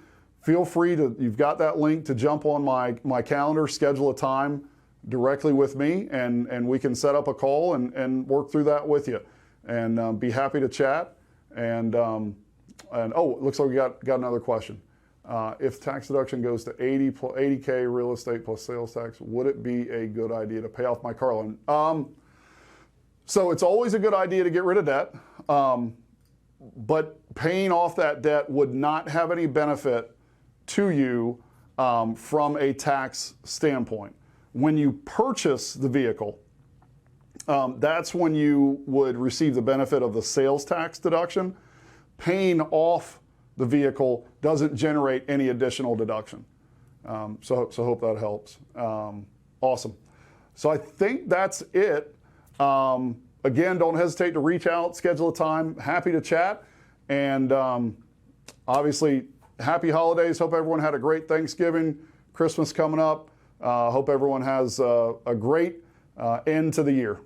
feel free to, you've got that link to jump on my calendar, schedule a time directly with me, and we can set up a call and work through that with you, and be happy to chat. And oh, it looks like we got another question. If tax deduction goes to 80K real estate plus sales tax, would it be a good idea to pay off my car loan? So it's always a good idea to get rid of debt, but paying off that debt would not have any benefit to you from a tax standpoint. When you purchase the vehicle, that's when you would receive the benefit of the sales tax deduction. Paying off the vehicle doesn't generate any additional deduction. So hope that helps. Awesome. So I think that's it. Again, don't hesitate to reach out, schedule a time. Happy to chat. And obviously, happy holidays. Hope everyone had a great Thanksgiving, Christmas coming up. Hope everyone has a great end to the year.